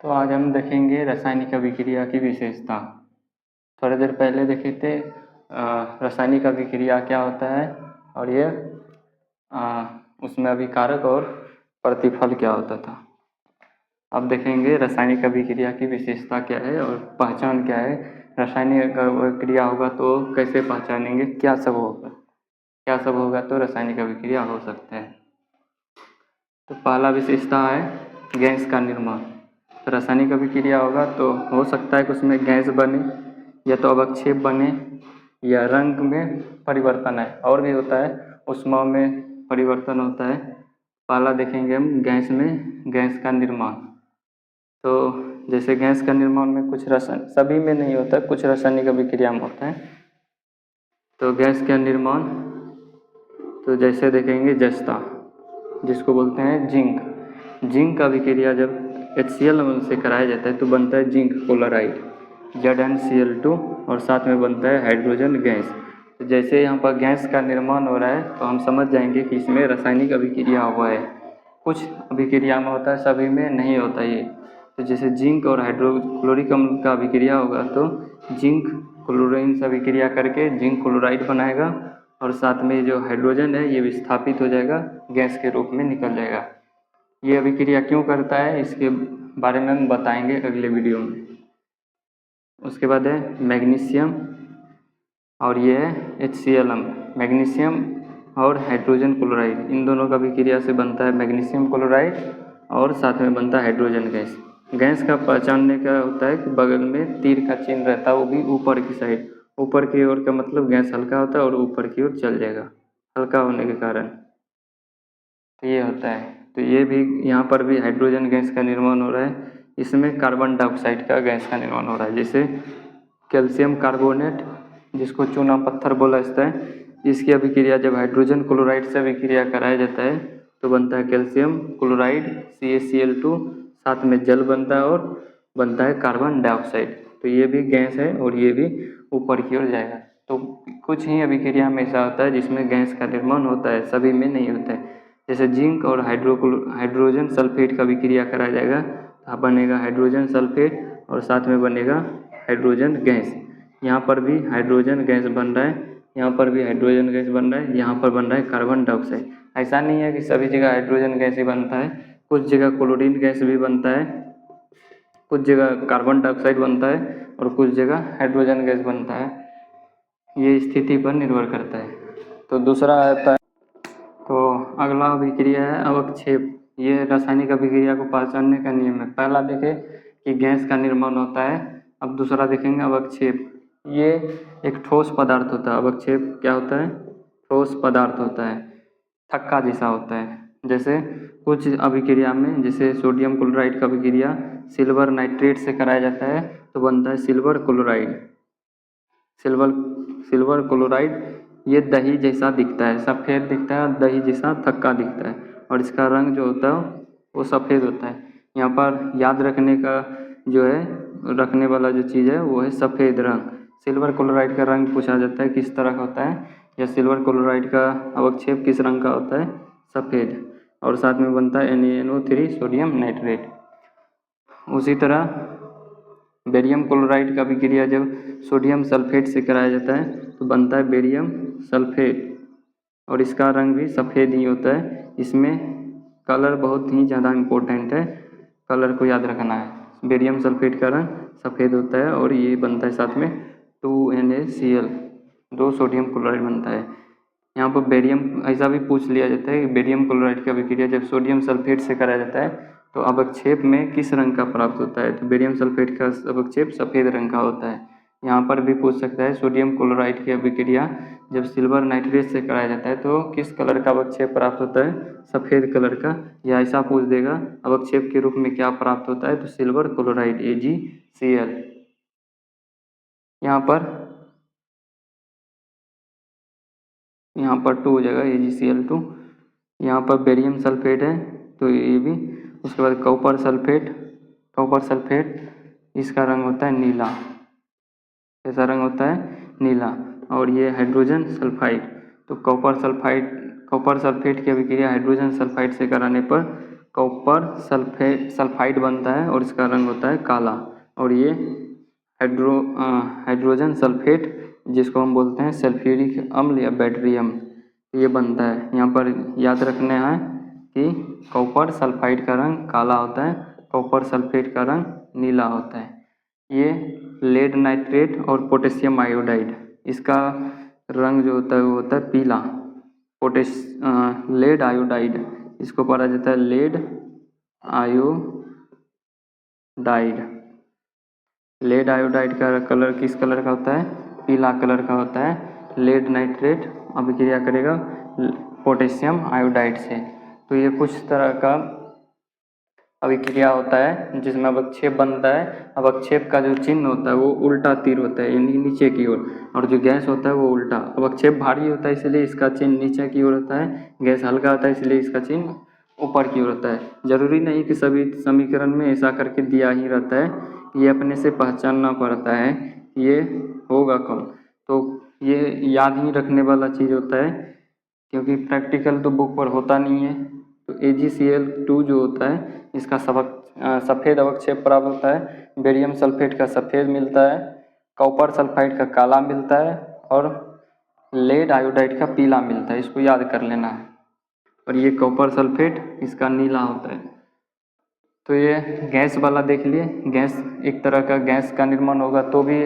तो आज हम देखेंगे रासायनिक अभिक्रिया की विशेषता। थोड़ी देर पहले देखे थे रासायनिक अभिक्रिया क्या होता है और ये उसमें अभिकारक और प्रतिफल क्या होता था। अब देखेंगे रासायनिक अभिक्रिया की विशेषता क्या है और पहचान क्या है। रासायनिक अभिक्रिया होगा तो कैसे पहचानेंगे, क्या सब होगा तो रासायनिक अभिक्रिया हो सकते हैं। तो पहला विशेषता है गैस का निर्माण। तो रासायनिक अभिक्रिया होगा तो हो सकता है कि उसमें गैस बने या तो अवक्षेप बने या रंग में परिवर्तन है, और भी होता है ऊष्मा में परिवर्तन होता है। पहला देखेंगे हम गैस का निर्माण। तो जैसे गैस का निर्माण में कुछ रासायन, सभी में नहीं होता, कुछ रासायनिक अभिक्रिया में होता है। तो गैस का निर्माण तो जैसे देखेंगे जस्ता, जिसको बोलते हैं जिंक का अभिक्रिया जब HCl से कराया जाता है तो बनता है जिंक क्लोराइड ZnCl2 और साथ में बनता है हाइड्रोजन गैस। तो जैसे यहाँ पर गैस का निर्माण हो रहा है तो हम समझ जाएंगे कि इसमें रासायनिक अभिक्रिया हुआ है। कुछ अभिक्रिया में होता है, सभी में नहीं होता ये। तो जैसे जिंक और हाइड्रोक्लोरिक अम्ल का अभिक्रिया होगा तो जिंक क्लोरीन से अभिक्रिया करके जिंक क्लोराइड बनाएगा और साथ में जो हाइड्रोजन है ये विस्थापित हो जाएगा, गैस के रूप में निकल जाएगा। ये अभिक्रिया क्यों करता है इसके बारे में हम बताएंगे अगले वीडियो में। उसके बाद है मैग्नीशियम और ये है HCl मैग्नीशियम और हाइड्रोजन क्लोराइड, इन दोनों का अभिक्रिया से बनता है मैग्नीशियम क्लोराइड और साथ में बनता है हाइड्रोजन गैस। गैस का पहचानने का होता है कि बगल में तीर का चिन्ह रहता है, वो भी ऊपर की साइड। ऊपर की ओर का मतलब गैस हल्का होता है और ऊपर की ओर चल जाएगा हल्का होने के कारण। तो ये होता है। तो ये भी यहाँ पर भी हाइड्रोजन गैस का निर्माण हो रहा है, इसमें कार्बन डाइऑक्साइड का गैस का निर्माण हो रहा है। जैसे कैल्शियम कार्बोनेट, जिसको चूना पत्थर बोला जाता है, इसकी अभिक्रिया जब हाइड्रोजन क्लोराइड से अभिक्रिया कराया जाता है तो बनता है कैल्शियम क्लोराइड CaCl2, साथ में जल बनता है और बनता है कार्बन डाइऑक्साइड। तो ये भी गैस है और ये भी ऊपर की ओर जाएगा। तो कुछ ही अभिक्रिया में ऐसा होता है जिसमें गैस का निर्माण होता है, सभी में नहीं होता है। जैसे जिंक और हाइड्रोजन सल्फेट का अभिक्रिया कराया जाएगा तो बनेगा हाइड्रोजन सल्फेट और साथ में बनेगा हाइड्रोजन गैस। यहाँ पर भी हाइड्रोजन गैस बन रहा है, यहाँ पर भी हाइड्रोजन गैस बन रहा है, यहाँ पर बन रहा है कार्बन डाइऑक्साइड। ऐसा नहीं है कि सभी जगह हाइड्रोजन गैस ही बनता है, कुछ जगह क्लोरीन गैस भी बनता है, कुछ जगह कार्बन डाइऑक्साइड बनता है और कुछ जगह हाइड्रोजन गैस बनता है। ये स्थिति पर निर्भर करता है। तो दूसरा आता है, तो अगला अभिक्रिया है अवक्षेप। ये रासायनिक अभिक्रिया को पहचानने का नियम है। पहला देखें कि गैस का निर्माण होता है, अब दूसरा देखेंगे अवक्षेप। ये एक ठोस पदार्थ होता है। अवक्षेप क्या होता है? ठोस पदार्थ होता है, थक्का जैसा होता है। जैसे कुछ अभिक्रिया में, जैसे सोडियम क्लोराइड का अभिक्रिया सिल्वर नाइट्रेट से कराया जाता है तो बनता है सिल्वर क्लोराइड। सिल्वर क्लोराइड ये दही जैसा दिखता है, सफ़ेद दिखता है, दही जैसा थक्का दिखता है और इसका रंग जो होता है वो सफ़ेद होता है। यहाँ पर याद रखने का जो है, रखने वाला जो चीज़ है वो है सफ़ेद रंग। सिल्वर क्लोराइड का रंग पूछा जाता है किस तरह का होता है, या सिल्वर क्लोराइड का अवक्षेप किस रंग का होता है? सफ़ेद। और साथ में बनता है NaNO3 सोडियम नाइट्रेट। उसी तरह बेरियम क्लोराइड का अभिक्रिया जब सोडियम सल्फेट से कराया जाता है तो बनता है बेरियम सल्फेट और इसका रंग भी सफ़ेद ही होता है। इसमें कलर बहुत ही ज़्यादा इम्पोर्टेंट है, कलर को याद रखना है। बेरियम सल्फेट का रंग सफ़ेद होता है और ये बनता है साथ में 2NaCl, 2 सोडियम क्लोराइड बनता है। यहाँ पर बेरियम ऐसा भी पूछ लिया जाता है कि बेरियम क्लोराइड की अभिक्रिया जब सोडियम सल्फेट से कराया जाता है तो अवक्षेप में किस रंग का प्राप्त होता है? तो बेरियम सल्फेट का अवक्षेप सफ़ेद रंग का होता है। यहाँ पर भी पूछ सकता है सोडियम क्लोराइड की अभिक्रिया जब सिल्वर नाइट्रेट से कराया जाता है तो किस कलर का अवक्षेप प्राप्त होता है? सफ़ेद कलर का। या ऐसा पूछ देगा अवक्षेप के रूप में क्या प्राप्त होता है? तो सिल्वर क्लोराइड AgCl। यहाँ पर 2 हो जाएगा AgCl2। यहाँ पर बेरियम सल्फेट है तो ये भी। उसके बाद कॉपर सल्फेट इसका रंग होता है नीला। कैसा रंग होता है? नीला। और ये हाइड्रोजन सल्फाइड, तो कॉपर सल्फेट की अभिक्रिया हाइड्रोजन सल्फाइड से कराने पर कॉपर सल्फाइड बनता है और इसका रंग होता है काला। और ये हाइड्रोजन सल्फेट जिसको हम बोलते हैं सल्फ्यूरिक अम्ल या बैटरियम, ये बनता है। यहाँ पर याद रखने हैं कि कॉपर सल्फाइड का रंग काला होता है, कॉपर सल्फेट का रंग नीला होता है। ये लेड नाइट्रेट और पोटेशियम आयोडाइड, इसका रंग जो होता है वो होता है पीला। लेड आयोडाइड, इसको पढ़ा जाता है लेड आयोडाइड। लेड आयोडाइड का कलर किस कलर का होता है? पीला कलर का होता है। लेड नाइट्रेट अभिक्रिया करेगा पोटेशियम आयोडाइड से। तो ये कुछ तरह का अभिक्रिया होता है जिसमें अवक्षेप बनता है। अवक्षेप का जो चिन्ह होता है वो उल्टा तीर होता है, यानी नीचे की ओर, और जो गैस होता है वो उल्टा। अवक्षेप भारी होता है इसलिए इसका चिन्ह नीचे की ओर होता है, गैस हल्का होता है इसलिए इसका चिन्ह ऊपर की ओर होता है। जरूरी नहीं कि सभी समीकरण में ऐसा करके दिया ही रहता है, ये अपने से पहचानना पड़ता है ये होगा कौन। तो ये याद ही रखने वाला चीज़ होता है, क्योंकि प्रैक्टिकल तो बुक पर होता नहीं है। तो AgCl2 जो होता है इसका सफ़ेद अवक्षेप प्राप्त होता है, बेरियम सल्फेट का सफ़ेद मिलता है, कॉपर सल्फाइड का काला मिलता है और लेड आयोडाइड का पीला मिलता है। इसको याद कर लेना है। और ये कॉपर सल्फेट इसका नीला होता है। तो ये गैस वाला देख लिए, गैस एक तरह का गैस का निर्माण होगा तो भी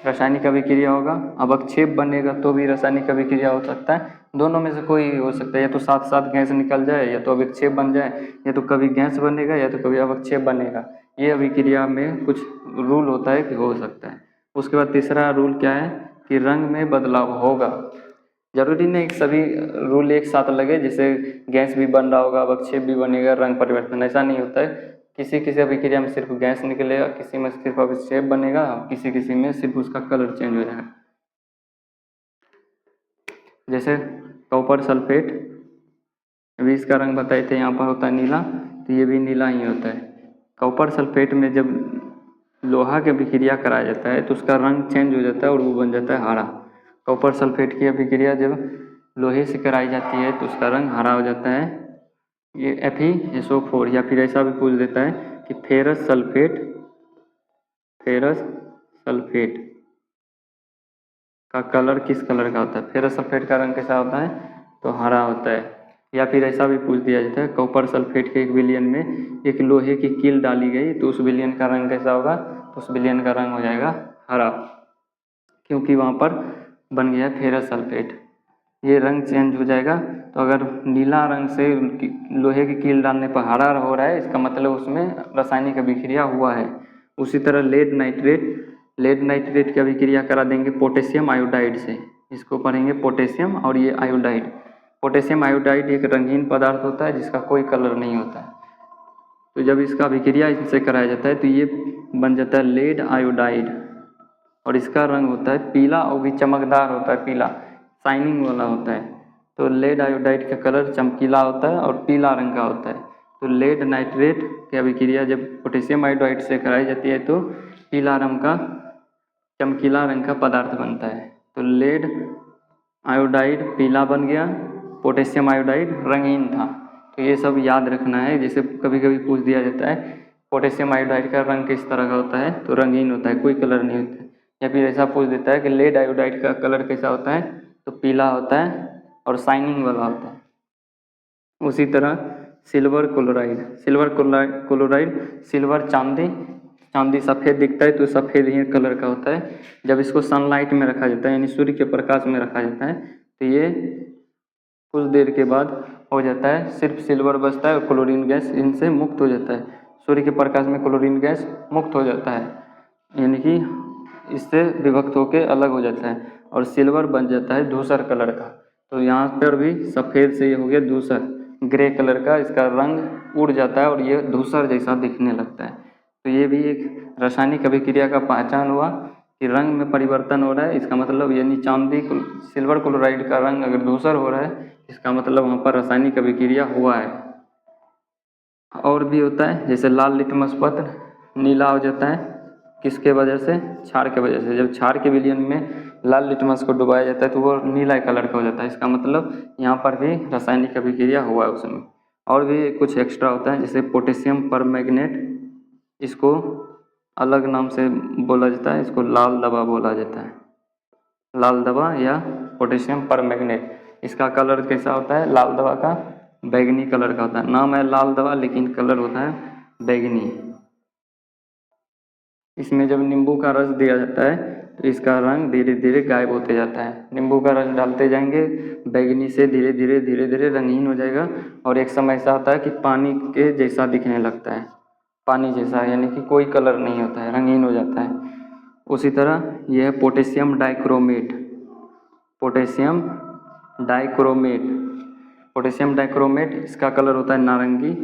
रासायनिक अभिक्रिया होगा, अवक्षेप बनेगा तो भी रासायनिक अभिक्रिया हो सकता है। दोनों में से कोई हो सकता है, या तो साथ साथ गैस निकल जाए या तो अवक्षेप बन जाए, या तो कभी गैस बनेगा या तो कभी अवक्षेप बनेगा। ये अभिक्रिया में कुछ रूल होता है कि हो सकता है। उसके बाद तीसरा रूल क्या है कि रंग में बदलाव होगा। जरूरी नहीं कि सभी रूल एक साथ लगे, जैसे गैस भी बन रहा होगा अवक्षेप भी बनेगा रंग परिवर्तन, ऐसा नहीं होता है। किसी किसी अभिक्रिया में सिर्फ गैस निकलेगा, किसी में सिर्फ अवक्षेप बनेगा, किसी किसी में सिर्फ उसका कलर चेंज हो जाएगा। जैसे कॉपर सल्फेट, अभी इसका रंग बताए थे, यहाँ पर होता है नीला, तो ये भी नीला ही होता है। कॉपर सल्फेट में जब लोहा की अभिक्रिया कराया जाता है तो उसका रंग चेंज हो जाता है और वो बन जाता है हरा। कॉपर सल्फेट की अभिक्रिया जब लोहे से कराई जाती है तो उसका रंग हरा हो जाता है। ये FeSO4, या फिर ऐसा भी पूछ देता है कि फेरस सल्फेट का कलर किस कलर का होता है। फेरस सल्फेट का रंग कैसा होता है? तो हरा होता है। या फिर ऐसा भी पूछ दिया जाता है कॉपर सल्फेट के एक विलयन में एक लोहे की कील डाली गई तो उस विलयन का रंग कैसा होगा? तो उस विलयन का रंग हो जाएगा हरा, क्योंकि वहाँ पर बन गया फेरस सल्फेट। ये रंग चेंज हो जाएगा। तो अगर नीला रंग से लोहे की कील डालने पर हरा हो रहा है, इसका मतलब उसमें रासायनिक अभिक्रिया हुआ है। उसी तरह लेड नाइट्रेट की अभिक्रिया करा देंगे पोटेशियम आयोडाइड से, इसको पढ़ेंगे पोटेशियम और ये आयोडाइड। पोटेशियम आयोडाइड एक रंगीन पदार्थ होता है जिसका कोई कलर नहीं होता है। तो जब इसका अभिक्रिया इनसे कराया जाता है तो ये बन जाता है लेड आयोडाइड, और इसका रंग होता है पीला और भी चमकदार होता है, पीला शाइनिंग वाला होता है। तो लेड आयोडाइड का कलर चमकीला होता है और पीला रंग का होता है। तो लेड नाइट्रेट की अभिक्रिया जब पोटेशियम आयोडाइड से कराई जाती है तो पीला रंग का चमकीला रंग का पदार्थ बनता है। तो लेड आयोडाइड पीला बन गया, पोटेशियम आयोडाइड रंगीन था। तो ये सब याद रखना है। जैसे कभी कभी पूछ दिया जाता है पोटेशियम आयोडाइड का रंग किस तरह का होता है, तो रंगीन होता है, कोई कलर नहीं होता है। या फिर ऐसा पूछ देता है कि लेड आयोडाइड का कलर कैसा होता है, तो पीला होता है और शाइनिंग वाला होता है। उसी तरह सिल्वर क्लोराइड, सिल्वर चांदी सफ़ेद दिखता है तो सफ़ेद ही कलर का होता है। जब इसको सनलाइट में रखा जाता है, यानी सूर्य के प्रकाश में रखा जाता है, तो ये कुछ देर के बाद हो जाता है, सिर्फ सिल्वर बचता है और क्लोरीन गैस इनसे मुक्त हो जाता है। सूर्य के प्रकाश में क्लोरीन गैस मुक्त हो जाता है, यानी कि इससे विभक्त होकर अलग हो जाता है और सिल्वर बन जाता है धूसर कलर का। तो यहाँ पर भी सफ़ेद से ये हो गया धूसर, ग्रे कलर का, इसका रंग उड़ जाता है और ये धूसर जैसा दिखने लगता है। तो ये भी एक रासायनिक अभिक्रिया का पहचान हुआ कि रंग में परिवर्तन हो रहा है। इसका मतलब यानी सिल्वर क्लोराइड का रंग अगर धूसर हो रहा है, इसका मतलब वहाँ पर रासायनिक अभिक्रिया हुआ है। और भी होता है, जैसे लाल लिटमस पत्र नीला हो जाता है, किसके वजह से? क्षार के वजह से। जब क्षार के विलयन में लाल लिटमस को डुबाया जाता है तो वो नीला कलर का हो जाता है। इसका मतलब यहाँ पर भी रासायनिक अभिक्रिया हुआ है उसमें। और भी कुछ एक्स्ट्रा होता है, जैसे पोटेशियम परमैंगनेट, इसको अलग नाम से बोला जाता है, इसको लाल दवा बोला जाता है, लाल दवा या पोटेशियम परमैंगनेट। इसका कलर कैसा होता है? लाल दवा का बैगनी कलर का होता है। नाम है लाल दवा लेकिन कलर होता है बैगनी। इसमें जब नींबू का रस दिया जाता है तो इसका रंग धीरे धीरे गायब होते जाता है। नींबू का रस डालते जाएंगे, बैगनी से धीरे धीरे रंगीन हो जाएगा और एक समय ऐसा आता है कि पानी के जैसा दिखने लगता है, पानी जैसा, यानी कि कोई कलर नहीं होता है, रंगीन हो जाता है। उसी तरह यह है potassium dichromate. Potassium dichromate, potassium dichromate इसका कलर होता है नारंगी,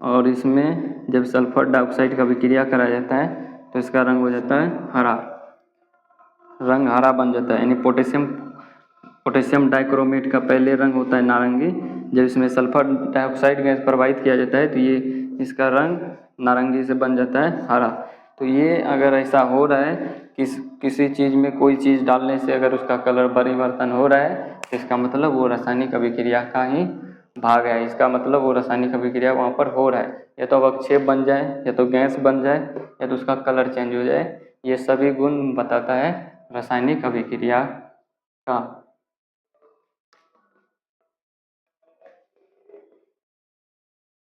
और इसमें जब सल्फर डाइऑक्साइड का विक्रिया कराया जाता है तो इसका रंग हो जाता है हरा, रंग हरा बन जाता है। यानी पोटेशियम डाइक्रोमेट का पहले रंग होता है नारंगी, जब इसमें सल्फर डाइऑक्साइड गैस प्रवाहित किया जाता है तो ये इसका रंग नारंगी से बन जाता है हरा। तो ये अगर ऐसा हो रहा है किसी चीज़ में कोई चीज़ डालने से अगर उसका कलर परिवर्तन हो रहा है तो इसका मतलब वो रासायनिक अभिक्रिया का ही भाग है, इसका मतलब वो रासायनिक अभिक्रिया वहाँ पर हो रहा है। या तो अवक्षेप बन जाए, या तो गैस बन जाए, या तो उसका कलर चेंज हो जाए। ये सभी गुण बताता है रासायनिक अभिक्रिया का।